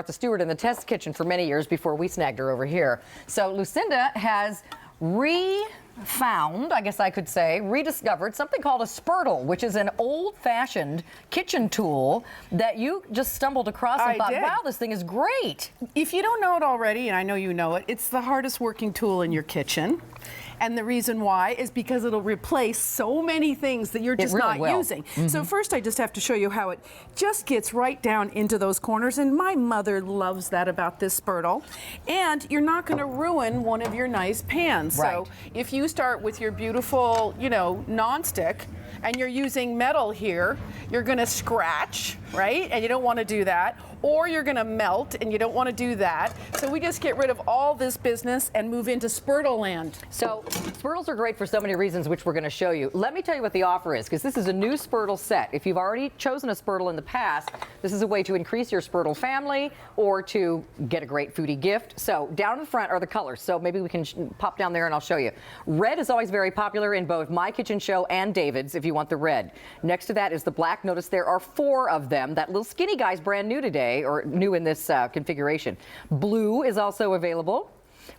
Martha Stewart in the test kitchen for many years before we snagged her over here. So Lucinda has found, I guess I could say, rediscovered something called a Spurtle, which is an old-fashioned kitchen tool that you just stumbled across and thought, wow, this thing is great. If you don't know it already, and I know you know it, it's the hardest working tool in your kitchen. And the reason why is because it'll replace so many things that you're just not using. So first I just have to show you how it just gets right down into those corners. And my mother loves that about this Spurtle. And you're not going to ruin one of your nice pans. So if you start with your beautiful, you know, nonstick, and you're using metal here, you're going to scratch, right? And you don't want to do that. Or you're going to melt, and you don't want to do that. So we just get rid of all this business and move into Spurtle land. So Spurtles are great for so many reasons, which we're going to show you. Let me tell you what the offer is, because this is a new Spurtle set. If you've already chosen a Spurtle in the past, this is a way to increase your Spurtle family or to get a great foodie gift. So down in front are the colors. So maybe we can pop down there and I'll show you. Red is always very popular in both My Kitchen Show and David's if you want the red. Next to that is the black. Notice there are 4 of them. That little skinny guy's brand new today, or new in this configuration. Blue is also available.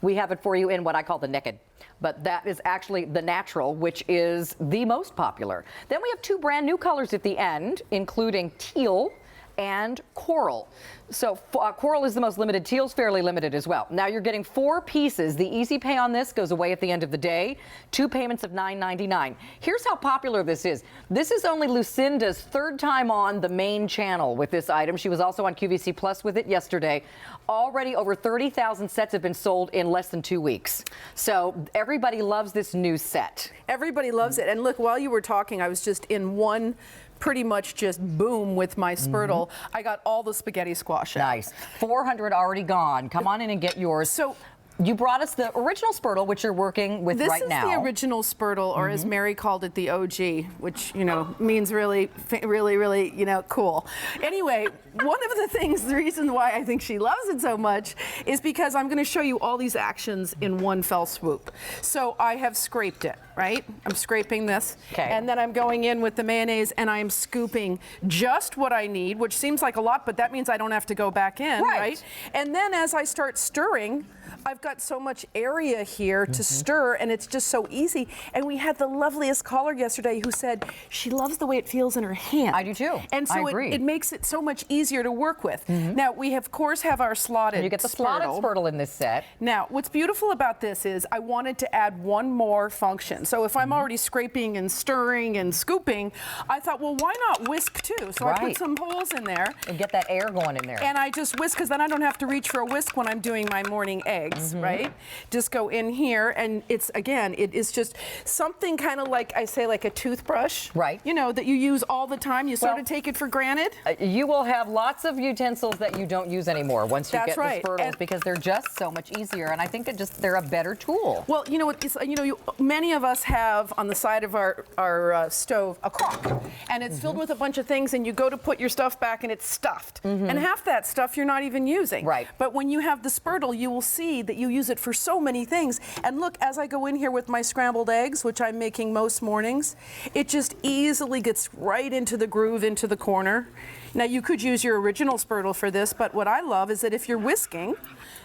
We have it for you in what I call the naked, but that is actually the natural, which is the most popular. Then we have 2 brand new colors at the end, including teal and coral. So coral is the most limited. Teal's fairly limited as well. Now you're getting 4 pieces. The easy pay on this goes away at the end of the day. 2 payments of $9.99. Here's how popular this is. This is only Lucinda's 3rd time on the main channel with this item. She was also on QVC Plus with it yesterday. Already over 30,000 sets have been sold in less than 2 weeks. So everybody loves this new set. Everybody loves it. And look, while you were talking, I was just in one pretty much just boom with my Spurtle. I got all the spaghetti squash out. Nice. 400 already gone. Come on in and get yours. So you brought us the original Spurtle, which you're working with right now. This is the original Spurtle, or as Mary called it, the OG, which, you know, means really, really, you know, cool. Anyway, one of the things, the reason why I think she loves it so much is because I'm going to show you all these actions in one fell swoop. So I have scraped it, right? I'm scraping this. Okay. And then I'm going in with the mayonnaise and I'm scooping just what I need, which seems like a lot, but that means I don't have to go back in, right? And then as I start stirring, I've got so much area here to stir, and it's just so easy. And we had the loveliest caller yesterday who said she loves the way it feels in her hand. I do too. And so it makes it so much easier to work with. Now, we of course have our slotted and you get the slotted Spurtle in this set. Now, what's beautiful about this is I wanted to add one more function. So if I'm already scraping and stirring and scooping, I thought, well, why not whisk too? So I put some holes in there. And get that air going in there. And I just whisk, because then I don't have to reach for a whisk when I'm doing my morning eggs, right? Just go in here, and it's, again, it is just something kind of like, I say, like a toothbrush. Right. You know, that you use all the time. You sort of take it for granted. You will have lots of utensils that you don't use anymore once you get the Spurtles, because they're just so much easier, and I think they're a better tool. Well, you know what, many of us have on the side of our stove a crock, and it's filled with a bunch of things, and you go to put your stuff back and it's stuffed. And half that stuff you're not even using. Right. But when you have the Spurtle, you will see that you use it for so many things. And look, as I go in here with my scrambled eggs, which I'm making most mornings, it just easily gets right into the groove, into the corner. Now, you could use your original Spurtle for this, but what I love is that if you're whisking,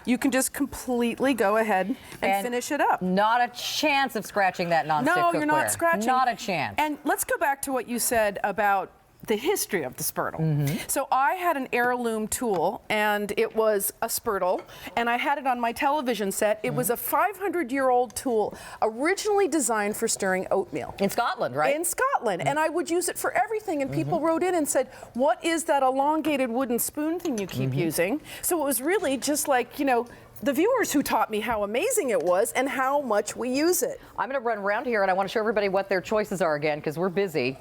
you can just completely go ahead and finish it up. Not a chance of scratching that nonstick cookware. No, you're not scratching. Not a chance. And let's go back to what you said about the history of the Spurtle. So I had an heirloom tool, and it was a Spurtle, and I had it on my television set. It was a 500-year-old tool, originally designed for stirring oatmeal. In Scotland, right? In Scotland, and I would use it for everything, and people wrote in and said, what is that elongated wooden spoon thing you keep using? So it was really just like, you know, the viewers who taught me how amazing it was and how much we use it. I'm going to run around here, and I want to show everybody what their choices are again, because we're busy.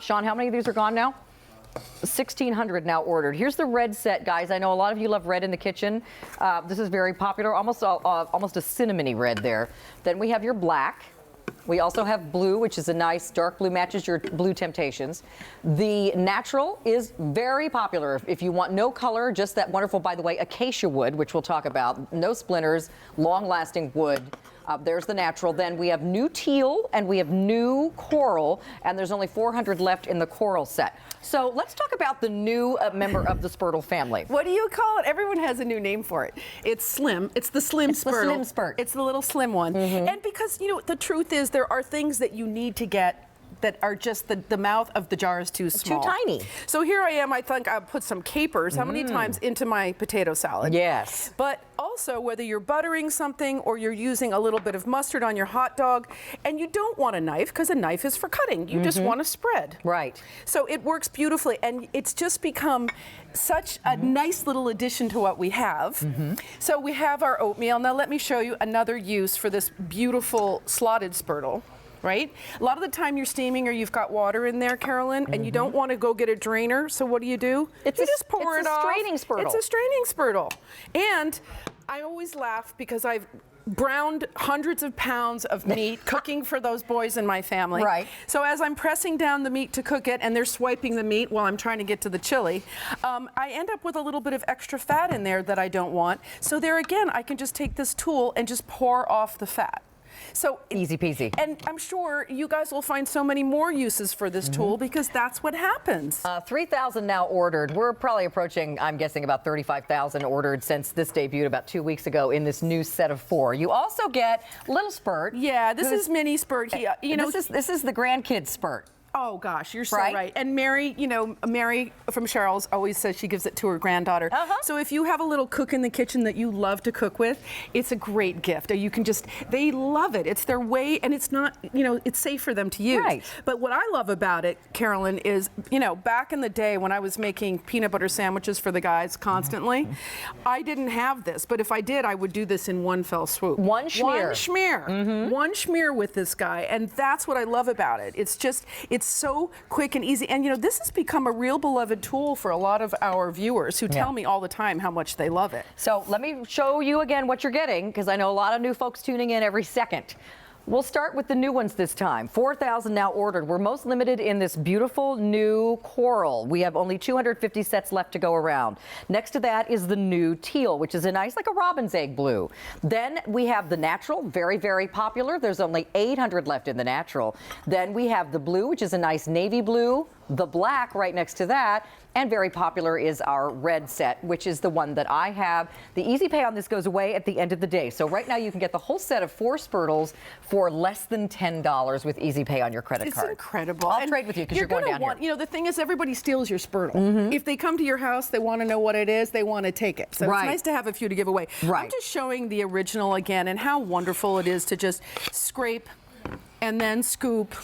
Sean, how many of these are gone now? 1,600 now ordered. Here's the red set, guys. I know a lot of you love red in the kitchen. This is very popular, almost a cinnamony red there. Then we have your black. We also have blue, which is a nice dark blue, matches your blue temptations. The natural is very popular. If you want no color, just that wonderful, by the way, acacia wood, which we'll talk about. No splinters, long-lasting wood. There's the natural. Then we have new teal and we have new coral, and there's only 400 left in the coral set. So let's talk about the new member of the Spurtle family. What do you call it? Everyone has a new name for it. It's slim. It's the slim Spurtle. The slim spurt. It's the little slim one. And because, you know, the truth is there are things that you need to get that are just the mouth of the jar is too small. Too tiny. So here I am, I think I'll put some capers, how many times, into my potato salad. Yes. But also, whether you're buttering something or you're using a little bit of mustard on your hot dog, and you don't want a knife, because a knife is for cutting. You just want to spread. Right. So it works beautifully, and it's just become such a nice little addition to what we have. So we have our oatmeal. Now let me show you another use for this beautiful slotted Spurtle. Right? A lot of the time you're steaming or you've got water in there, Carolyn, and you don't want to go get a drainer, so what do? You just pour it off. It's a straining Spurtle. It's a straining Spurtle. And I always laugh because I've browned hundreds of pounds of meat cooking for those boys in my family. Right. So as I'm pressing down the meat to cook it and they're swiping the meat while I'm trying to get to the chili, I end up with a little bit of extra fat in there that I don't want. So there again, I can just take this tool and just pour off the fat. So easy peasy. And I'm sure you guys will find so many more uses for this tool because that's what happens. 3,000 now ordered. We're probably approaching, I'm guessing, about 35,000 ordered since this debuted about 2 weeks ago in this new set of 4. You also get Little Spurt. Yeah, this is Mini Spurt. You know, this is the grandkid Spurt. Oh gosh, you're so right. And Mary, you know, Mary from Cheryl's always says she gives it to her granddaughter. So if you have a little cook in the kitchen that you love to cook with, it's a great gift. You can just, they love it. It's their way, and it's not, you know, it's safe for them to use. Right. But what I love about it, Carolyn, is, you know, back in the day when I was making peanut butter sandwiches for the guys constantly, I didn't have this. But if I did, I would do this in one fell swoop. One schmear. One schmear. One schmear with this guy. And that's what I love about it. It's just, it's so quick and easy. And you know, this has become a real beloved tool for a lot of our viewers who tell me all the time how much they love it. So let me show you again what you're getting, because I know a lot of new folks tuning in every second. We'll start with the new ones this time. 4,000 now ordered. We're most limited in this beautiful new coral. We have only 250 sets left to go around. Next to that is the new teal, which is a nice, like a robin's egg blue. Then we have the natural, very, very popular. There's only 800 left in the natural. Then we have the blue, which is a nice navy blue. The black right next to that, and very popular is our red set, which is the one that I have. The easy pay on this goes away at the end of the day. So right now you can get the whole set of 4 Spurtles for less than $10 with easy pay on your credit card. It's incredible. I'll trade with you because you're going down here. You know, the thing is, everybody steals your Spurtle. If they come to your house, they want to know what it is, they want to take it. So it's nice to have a few to give away. I'm just showing the original again and how wonderful it is to just scrape and then scoop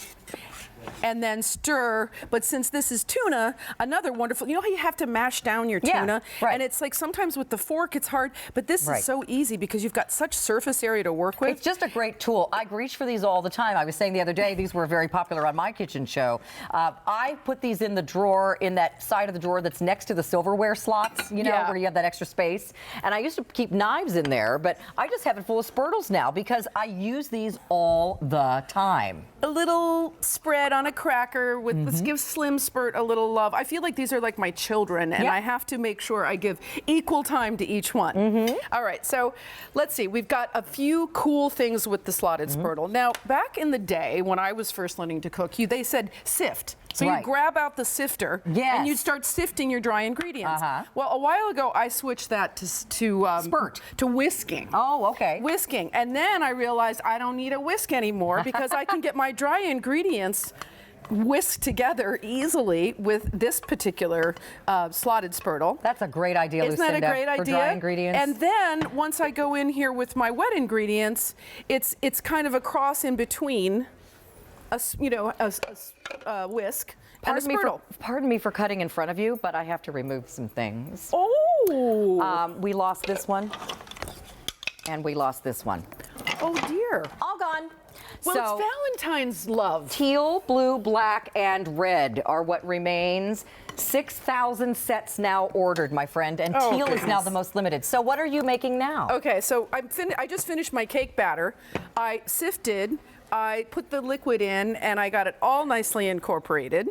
and then stir. But since this is tuna, another wonderful, you know how you have to mash down your tuna? And it's like sometimes with the fork it's hard, but this is so easy because you've got such surface area to work with. It's just a great tool. I reach for these all the time. I was saying the other day, these were very popular on my kitchen show. I put these in the drawer, in that side of the drawer that's next to the silverware slots, you know, where you have that extra space. And I used to keep knives in there, but I just have it full of Spurtles now because I use these all the time. A little spread on a cracker with let's give Slim Spurt a little love. I feel like these are like my children, and I have to make sure I give equal time to each one. All right, so let's see. We've got a few cool things with the slotted Spurtle. Now, back in the day when I was first learning to cook, they said sift. So you grab out the sifter and you'd start sifting your dry ingredients. Well, a while ago I switched that to whisking. Oh, okay. Whisking. And then I realized I don't need a whisk anymore because I can get my dry ingredients whisked together easily with this particular slotted Spurtle. That's a great idea, Isn't that a great idea? For dry ingredients. And then once I go in here with my wet ingredients, it's kind of a cross in between a whisk and a Spurtle. Pardon me for cutting in front of you, but I have to remove some things. Oh! We lost this one, and we lost this one. Oh dear. All gone. Well, so, it's Valentine's love. Teal, blue, black, and red are what remains. 6,000 sets now ordered, my friend, and teal is now the most limited. So what are you making now? Okay, so I just finished my cake batter. I sifted I put the liquid in and I got it all nicely incorporated.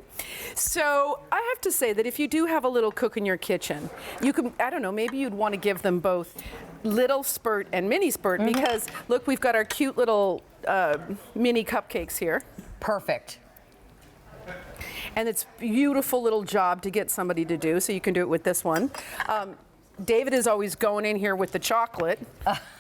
So I have to say that if you do have a little cook in your kitchen, you can, I don't know, maybe you'd want to give them both little spurt and mini spurt because look, we've got our cute little mini cupcakes here. Perfect. And it's a beautiful little job to get somebody to do, so you can do it with this one. David is always going in here with the chocolate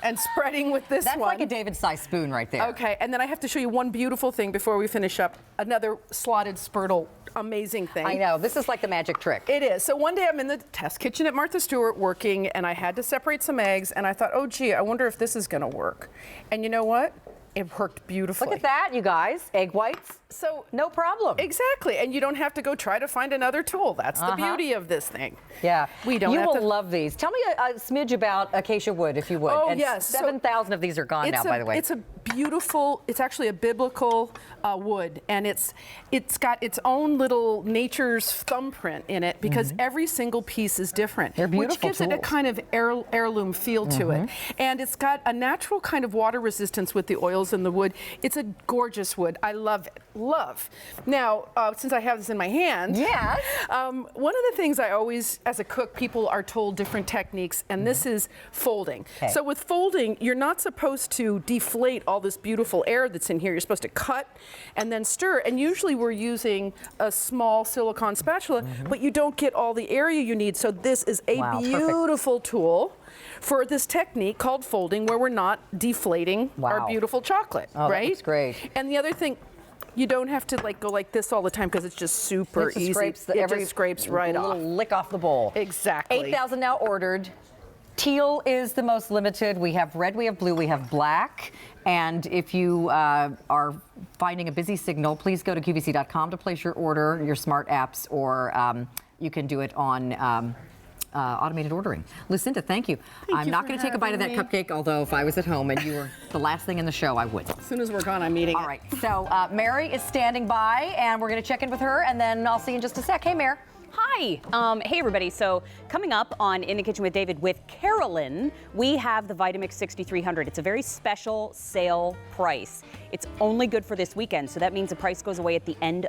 and spreading with this That's one. like a David-sized spoon right there. Okay, and then I have to show you one beautiful thing before we finish up. Another slotted Spurtle, amazing thing. I know, this is like the magic trick. It is. So one day I'm in the test kitchen at Martha Stewart working, and I had to separate some eggs, and I thought, oh gee, I wonder if this is gonna work. And you know what? It worked beautifully. Look at that, you guys. Egg whites, so no problem. Exactly, and you don't have to go try to find another tool. That's the beauty of this thing. Yeah, we don't. You have will to... love these. Tell me a smidge about acacia wood, if you would. Oh and yes, 7,000 of these are gone now, by the way. It's a beautiful. It's actually a biblical wood, and it's got its own little nature's thumbprint in it because every single piece is different. They're beautiful which gives it a kind of heirloom feel to it, and it's got a natural kind of water resistance with the oils in the wood. It's a gorgeous wood. I love it. Love. Now, since I have this in my hand, yes. one of the things I always, as a cook, people are told different techniques, and this is folding. Okay. So with folding, you're not supposed to deflate all this beautiful air that's in here. You're supposed to cut and then stir. And usually we're using a small silicone spatula, but you don't get all the area you need. So this is a beautiful tool for this technique called folding, where we're not deflating our beautiful chocolate, right? That looks great. And the other thing, you don't have to go like this all the time because it's just super easy. It just scrapes right off. A little lick off the bowl. Exactly. 8,000 now ordered. Teal is the most limited. We have red, we have blue, we have black. And if you are finding a busy signal, please go to QVC.com to place your order, your smart apps, or you can do it on automated ordering. Lucinda, thank you. I'm not going to take a bite of that cupcake, although if I was at home and you were the last thing in the show, I would. As soon as we're gone, I'm eating it. All right, so Mary is standing by, and we're going to check in with her, and then I'll see you in just a sec. Hey, Mary. Hi. Hey, everybody. So coming up on In the Kitchen with David with Carolyn, we have the Vitamix 6300. It's a very special sale price. It's only good for this weekend, so that means the price goes away at the end